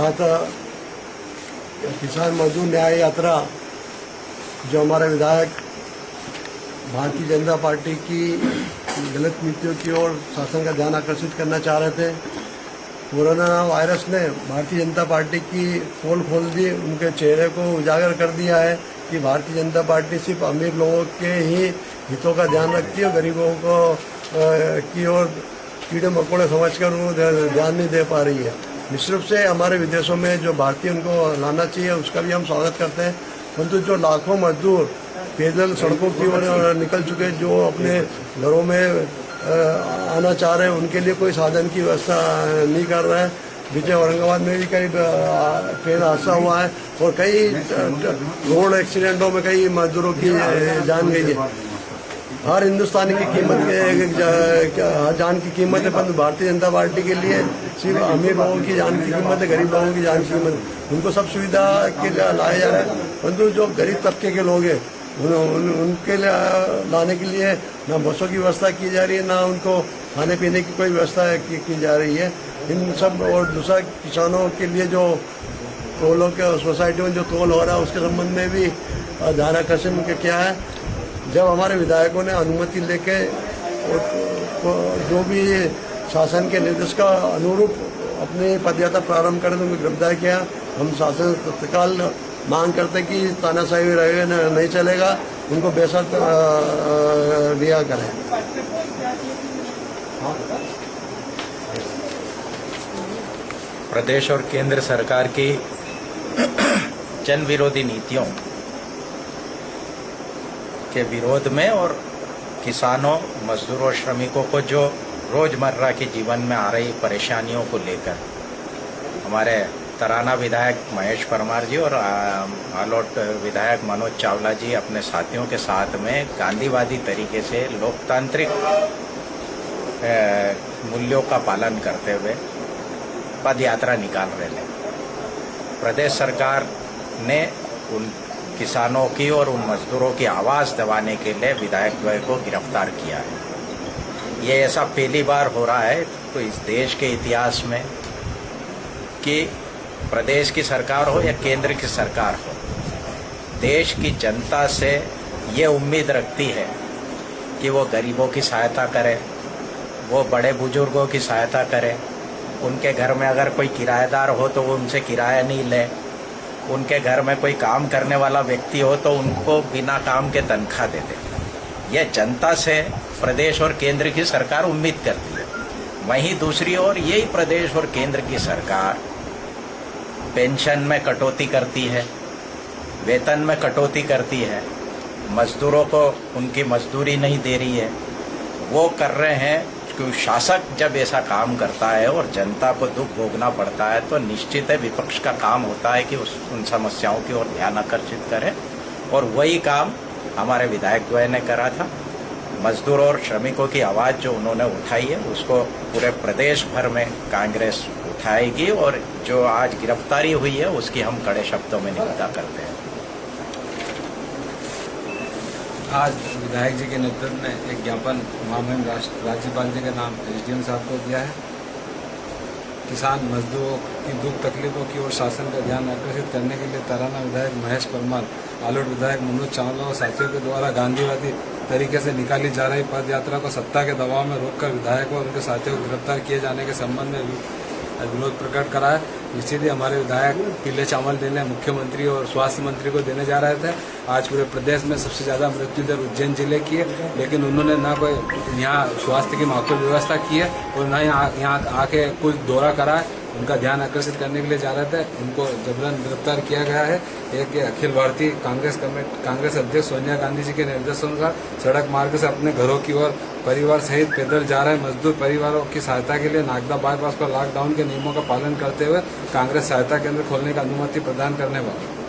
जहाँ तक किसान मजदूर न्याय यात्रा जो हमारे विधायक भारतीय जनता पार्टी की गलत नीतियों की ओर शासन का ध्यान आकर्षित करना चाह रहे थे। कोरोना वायरस ने भारतीय जनता पार्टी की पोल खोल दी, उनके चेहरे को उजागर कर दिया है कि भारतीय जनता पार्टी सिर्फ अमीर लोगों के ही हितों का ध्यान रखती है, गरीबों को की ओर कीड़े मकोड़े समझकर वो ध्यान नहीं दे पा रही है। निश्चित रूप से हमारे विदेशों में जो भारतीय उनको लाना चाहिए उसका भी हम स्वागत करते हैं, परंतु जो लाखों मजदूर पैदल सड़कों की ओर निकल चुके, जो अपने घरों में आना चाह रहे हैं, उनके लिए कोई साधन की व्यवस्था नहीं कर रहा है। विजय औरंगाबाद में भी कई ट्रेन हादसा हुआ है और कई रोड एक्सीडेंटों में कई मजदूरों की जान गई है। हर हिंदुस्तानी की कीमत जान की कीमत है, परंतु भारतीय जनता पार्टी के लिए सिर्फ अमीर लोगों की जान की कीमत है, गरीब लोगों की जान की कीमत है। उनको सब सुविधा के लिए लाया जा रहा है, परंतु जो गरीब तबके के लोग हैं उनके लिए लाने के लिए ना बसों की व्यवस्था की जा रही है, ना उनको खाने पीने की कोई व्यवस्था की जा रही है। इन सब और दूसरा किसानों के लिए जो टोलों के सोसाइटी में जो टोल हो रहा है उसके संबंध में भी ध्यान आकर्षण किया है। जब हमारे विधायकों ने अनुमति लेके जो भी शासन के निर्देश का अनुरूप अपनी पदयात्रा प्रारंभ करें तो गिरफ्तार किया। हम शासन तत्काल मांग करते कि तानाशाही रहे नहीं चलेगा, उनको बेशर्त रिहा करें। प्रदेश और केंद्र सरकार की जन विरोधी नीतियों के विरोध में और किसानों, मजदूरों, श्रमिकों को जो रोजमर्रा के जीवन में आ रही परेशानियों को लेकर हमारे तराना विधायक महेश परमार जी और आलोट विधायक मनोज चावला जी अपने साथियों के साथ में गांधीवादी तरीके से लोकतांत्रिक मूल्यों का पालन करते हुए पद यात्रा निकाल रहे थे। प्रदेश सरकार ने उन किसानों की और उन मजदूरों की आवाज दबाने के लिए विधायक द्वय को गिरफ्तार किया है। ये ऐसा पहली बार हो रहा है तो इस देश के इतिहास में कि प्रदेश की सरकार हो या केंद्र की सरकार हो, देश की जनता से ये उम्मीद रखती है कि वो गरीबों की सहायता करे, वो बड़े बुजुर्गों की सहायता करे, उनके घर में अगर कोई किराएदार हो तो वो उनसे किराया नहीं ले, उनके घर में कोई काम करने वाला व्यक्ति हो तो उनको बिना काम के तनख्वाह दे दे। यह जनता से प्रदेश और केंद्र की सरकार उम्मीद करती है। वहीं दूसरी ओर यही प्रदेश और केंद्र की सरकार पेंशन में कटौती करती है, वेतन में कटौती करती है, मजदूरों को उनकी मजदूरी नहीं दे रही है। वो कर रहे हैं क्योंकि शासक जब ऐसा काम करता है और जनता को दुख भोगना पड़ता है तो निश्चित है विपक्ष का काम होता है कि उन समस्याओं की ओर ध्यान आकर्षित करे, और वही काम हमारे विधायक द्वय ने करा था। मजदूरों और श्रमिकों की आवाज़ जो उन्होंने उठाई है उसको पूरे प्रदेश भर में कांग्रेस उठाएगी, और जो आज गिरफ्तारी हुई है उसकी हम कड़े शब्दों में निंदा करते हैं। आज विधायक जी के नेतृत्व में एक ज्ञापन माननीय राज्यपाल जी के नाम एसडीएम साहब को दिया है। किसान मजदूरों की दुख तकलीफों की ओर शासन का ध्यान आकर्षित करने के लिए तराना विधायक महेश परमार, आलोट विधायक मनोज चावला और साथियों के द्वारा गांधीवादी तरीके से निकाली जा रही पद यात्रा को सत्ता के दबाव में रोककर विधायकों और उनके साथियों को गिरफ्तार किए जाने के संबंध में विरोध प्रकट करा है। निश्चित ही हमारे विधायक पीले चावल देने मुख्यमंत्री और स्वास्थ्य मंत्री को देने जा रहे थे। आज पूरे प्रदेश में सबसे ज़्यादा मृत्यु दर उज्जैन जिले की है, लेकिन उन्होंने ना कोई यहाँ स्वास्थ्य की माकूल व्यवस्था की है और ना यहाँ आके कुछ दौरा करा है। उनका ध्यान आकर्षित करने के लिए जा रहे थे, उनको जबरन गिरफ्तार किया गया है। एक अखिल भारतीय कांग्रेस अध्यक्ष सोनिया गांधी जी के निर्देशानुसार सड़क मार्ग से अपने घरों की ओर परिवार सहित पैदल जा रहे मजदूर परिवारों की सहायता के लिए नागदा बाईपास पर लॉकडाउन के नियमों का पालन करते हुए कांग्रेस सहायता केंद्र खोलने की अनुमति प्रदान करने वाला